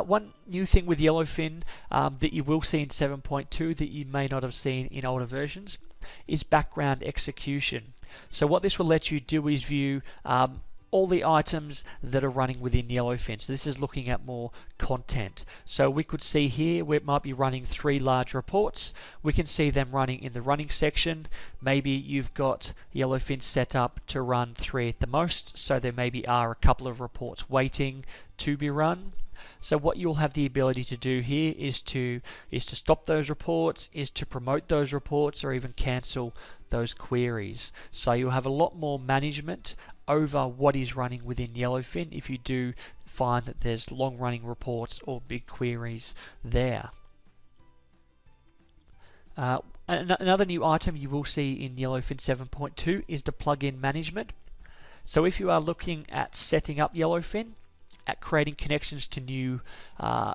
One new thing with Yellowfin that you will see in 7.2 that you may not have seen in older versions is background execution. So what this will let you do is view all the items that are running within Yellowfin. So this is looking at more content. So we could see here we might be running 3 large reports. We can see them running in the running section. Maybe you've got Yellowfin set up to run 3 at the most, so there maybe are a couple of reports waiting to be run. So what you'll have the ability to do here is to stop those reports, is to promote those reports, or even cancel those queries. So you'll have a lot more management over what is running within Yellowfin if you do find that there's long running reports or big queries there. Another new item you will see in Yellowfin 7.2 is the plugin management. So if you are looking at setting up Yellowfin, at creating connections to new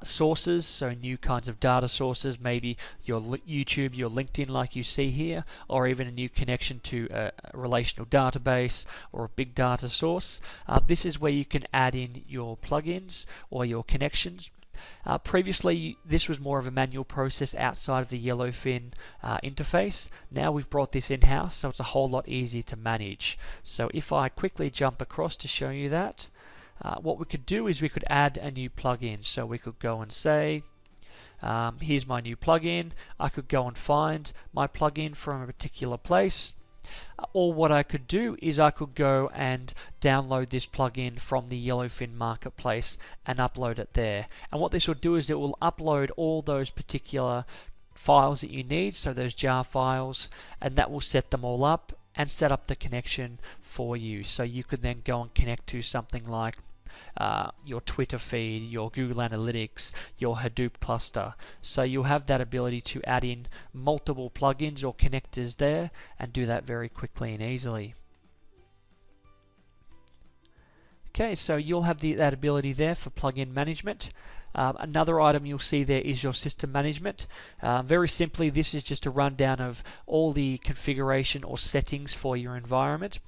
sources, so new kinds of data sources, maybe your YouTube, your LinkedIn like you see here, or even a new connection to a relational database or a big data source. This is where you can add in your plugins or your connections. Previously, this was more of a manual process outside of the Yellowfin interface. Now we've brought this in-house, so it's a whole lot easier to manage. So if I quickly jump across to show you that, what we could do is we could add a new plugin. So we could go and say, here's my new plugin. I could go and find my plugin from a particular place. Or what I could do is I could go and download this plugin from the Yellowfin marketplace and upload it there. And what this will do is it will upload all those particular files that you need, so those jar files, and that will set them all up and set up the connection for you. So you could then go and connect to something like your Twitter feed, your Google Analytics, your Hadoop cluster. So you'll have that ability to add in multiple plugins or connectors there and do that very quickly and easily. Okay, so you'll have that ability there for plugin management. Another item you'll see there is your system management. Very simply, this is just a rundown of all the configuration or settings for your environment.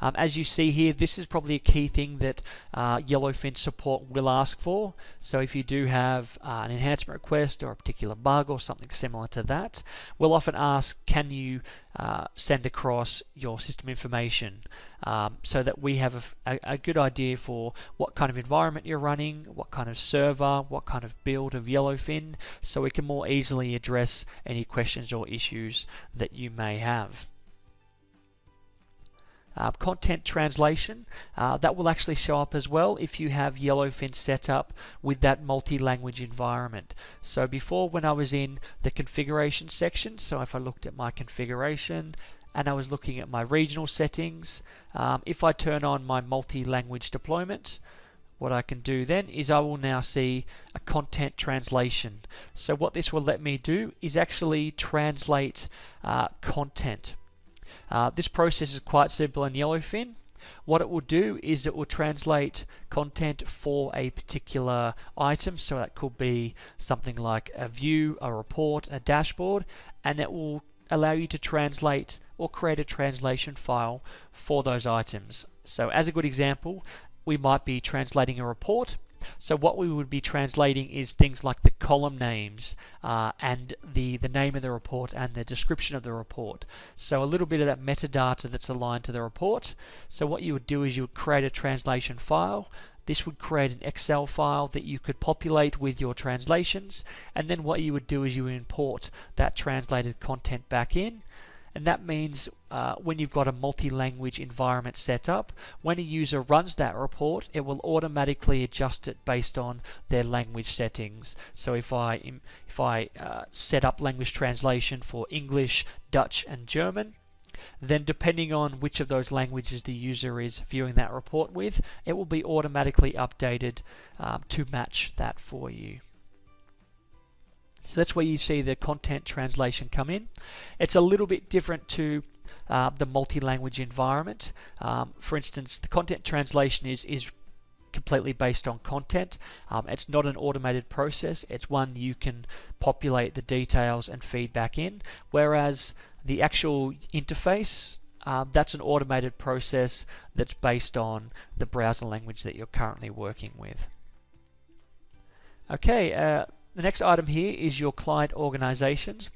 As you see here, this is probably a key thing that Yellowfin support will ask for. So if you do have an enhancement request or a particular bug or something similar to that, we'll often ask, can you send across your system information, so that we have a good idea for what kind of environment you're running, what kind of server, what kind of build of Yellowfin, so we can more easily address any questions or issues that you may have. Content translation, that will actually show up as well if you have Yellowfin set up with that multi-language environment. So before, when I was in the configuration section, so if I looked at my configuration and I was looking at my regional settings, if I turn on my multi-language deployment, what I can do then is I will now see a content translation. So what this will let me do is actually translate content. This process is quite simple in Yellowfin. What it will do is it will translate content for a particular item, so that could be something like a view, a report, a dashboard, and it will allow you to translate or create a translation file for those items. So as a good example, we might be translating a report. So what we would be translating is things like the column names and the name of the report and the description of the report. So a little bit of that metadata that's aligned to the report. So what you would do is you would create a translation file. This would create an Excel file that you could populate with your translations, and then what you would do is you would import that translated content back in. And that means when you've got a multi-language environment set up, when a user runs that report, it will automatically adjust it based on their language settings. So if I set up language translation for English, Dutch and German, then depending on which of those languages the user is viewing that report with, it will be automatically updated to match that for you. So that's where you see the content translation come in. It's a little bit different to the multi-language environment. For instance, the content translation is completely based on content. It's not an automated process. It's one you can populate the details and feed back in. Whereas the actual interface, that's an automated process that's based on the browser language that you're currently working with. Okay, the next item here is your client organizations.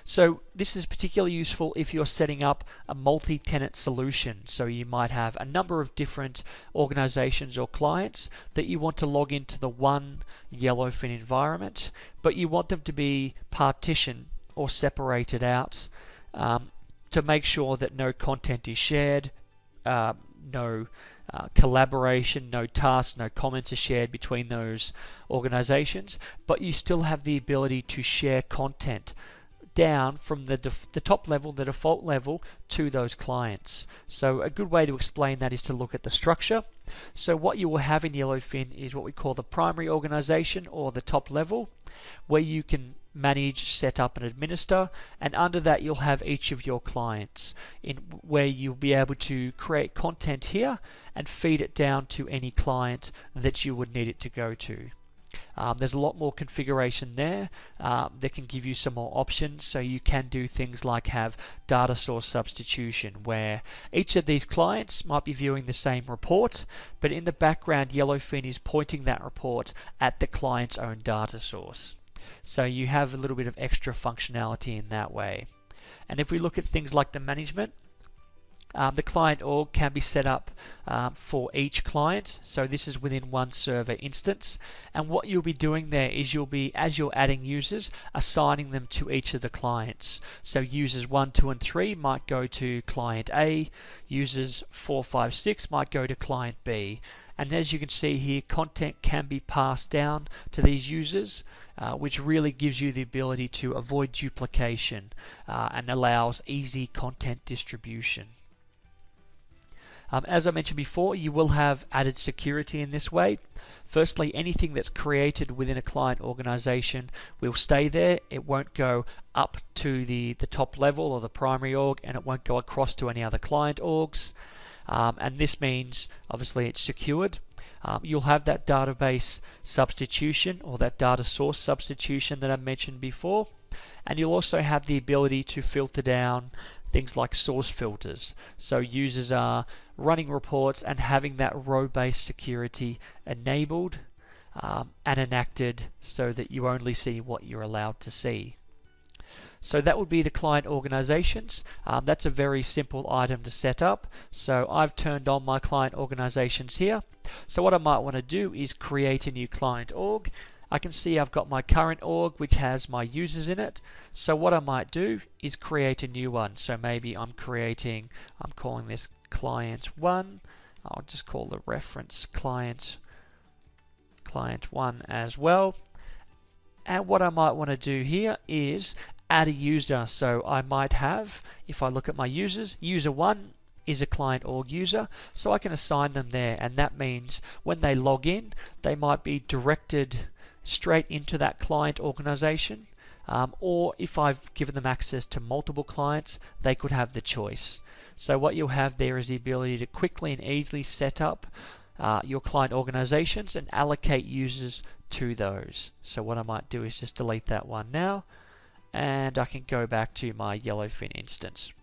So this is particularly useful if you're setting up a multi-tenant solution. So you might have a number of different organizations or clients that you want to log into the one Yellowfin environment, but you want them to be partitioned or separated out to make sure that no content is shared, no collaboration, no tasks, no comments are shared between those organizations, but you still have the ability to share content down from the top level, the default level, to those clients. So a good way to explain that is to look at the structure. So what you will have in Yellowfin is what we call the primary organization, or the top level, where you can manage, set up and administer, and under that you'll have each of your clients, in where you'll be able to create content here and feed it down to any client that you would need it to go to. There's a lot more configuration there that can give you some more options. So you can do things like have data source substitution, where each of these clients might be viewing the same report, but in the background Yellowfin is pointing that report at the client's own data source. So you have a little bit of extra functionality in that way. And if we look at things like the management, the client org can be set up for each client. So this is within one server instance, and what you'll be doing there is you'll be, as you're adding users, assigning them to each of the clients. So users 1, 2 and 3 might go to client A, users 4, 5, 6 might go to client B. And as you can see here, content can be passed down to these users, which really gives you the ability to avoid duplication and allows easy content distribution. As I mentioned before, you will have added security in this way. Firstly, anything that's created within a client organization will stay there. It won't go up to the top level or the primary org, and it won't go across to any other client orgs. And this means, obviously, it's secured. You'll have that database substitution, or that data source substitution that I mentioned before. And you'll also have the ability to filter down things like source filters. So users are running reports and having that row-based security enabled and enacted so that you only see what you're allowed to see. So that would be the client organizations. That's a very simple item to set up. So I've turned on my client organizations here. So what I might want to do is create a new client org. I can see I've got my current org which has my users in it. So what I might do is create a new one. So maybe I'm calling this client 1. I'll just call the reference client 1 as well. And what I might want to do here is add a user. So I might have, if I look at my users, user 1 is a client org user, so I can assign them there, and that means when they log in, they might be directed straight into that client organization, or if I've given them access to multiple clients, they could have the choice. So what you'll have there is the ability to quickly and easily set up your client organizations and allocate users to those. So what I might do is just delete that one now, and I can go back to my Yellowfin instance.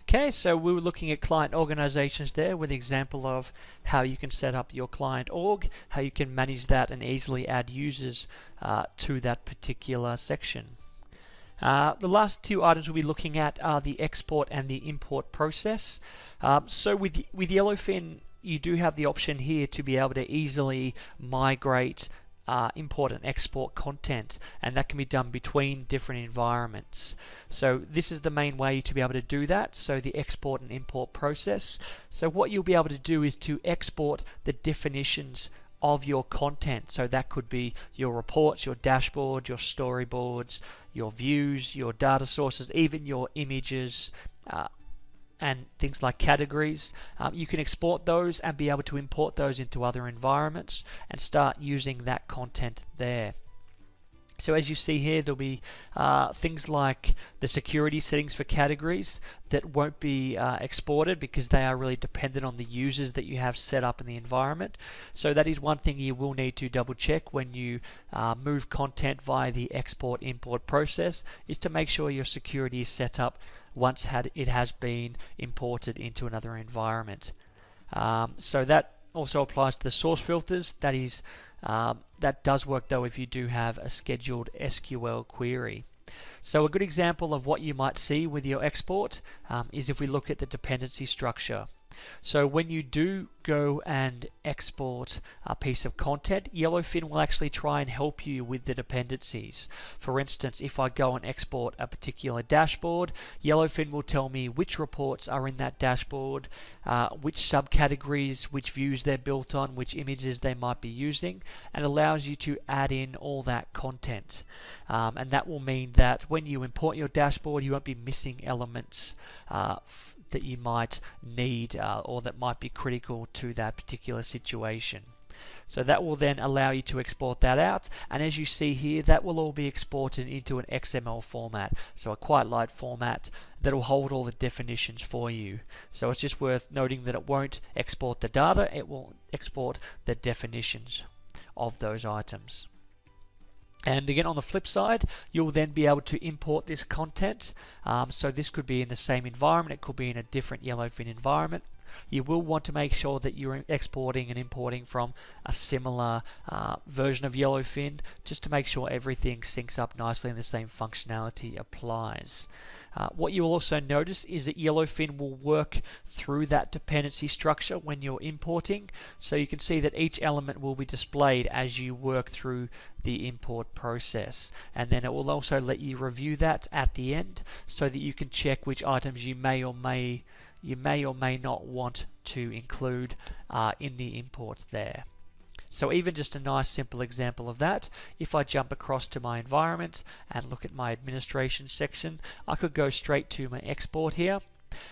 Okay, so we were looking at client organizations there with an example of how you can set up your client org, how you can manage that and easily add users to that particular section. The last two items we'll be looking at are the export and the import process. So with Yellowfin, you do have the option here to be able to easily migrate import and export content, and that can be done between different environments. So this is the main way to be able to do that, so the export and import process. So what you'll be able to do is to export the definitions of your content. So that could be your reports, your dashboard, your storyboards, your views, your data sources, even your images, and things like categories. You can export those and be able to import those into other environments and start using that content there. So as you see here, there'll be things like the security settings for categories that won't be exported because they are really dependent on the users that you have set up in the environment. So that is one thing you will need to double check when you move content via the export import process, is to make sure your security is set up once it has been imported into another environment. So that also applies to the source filters. That is That does work though if you do have a scheduled SQL query. So a good example of what you might see with your export is if we look at the dependency structure. So when you do go and export a piece of content, Yellowfin will actually try and help you with the dependencies. For instance, if I go and export a particular dashboard, Yellowfin will tell me which reports are in that dashboard, which subcategories, which views they're built on, which images they might be using, and allows you to add in all that content. And that will mean that when you import your dashboard, you won't be missing elements that you might need or that might be critical to that particular situation. So that will then allow you to export that out, and as you see here, that will all be exported into an XML format, so a quite light format that will hold all the definitions for you. So it's just worth noting that it won't export the data, it will export the definitions of those items. And again, on the flip side, you'll then be able to import this content. So this could be in the same environment, it could be in a different Yellowfin environment. You will want to make sure that you're exporting and importing from a similar version of Yellowfin, just to make sure everything syncs up nicely and the same functionality applies. What you will also notice is that Yellowfin will work through that dependency structure when you're importing. So you can see that each element will be displayed as you work through the import process. And then it will also let you review that at the end so that you can check which items you may or may not want to include in the import there. So even just a nice simple example of that, if I jump across to my environment and look at my administration section, I could go straight to my export here.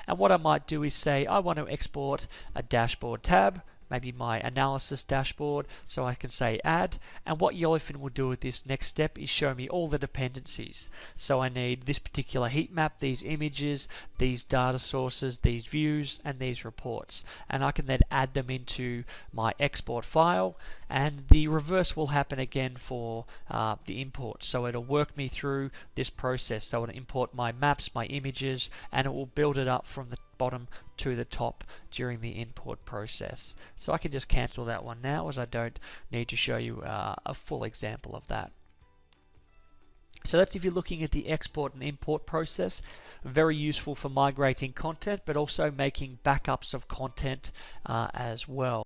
And what I might do is say I want to export a dashboard tab, maybe my analysis dashboard, so I can say add, and what Yellowfin will do with this next step is show me all the dependencies. So I need this particular heat map, these images, these data sources, these views, and these reports, and I can then add them into my export file, and the reverse will happen again for the import. So it'll work me through this process, so it'll import my maps, my images, and it will build it up from the bottom to the top during the import process. So I can just cancel that one now, as I don't need to show you a full example of that. So that's if you're looking at the export and import process. Very useful for migrating content, but also making backups of content as well.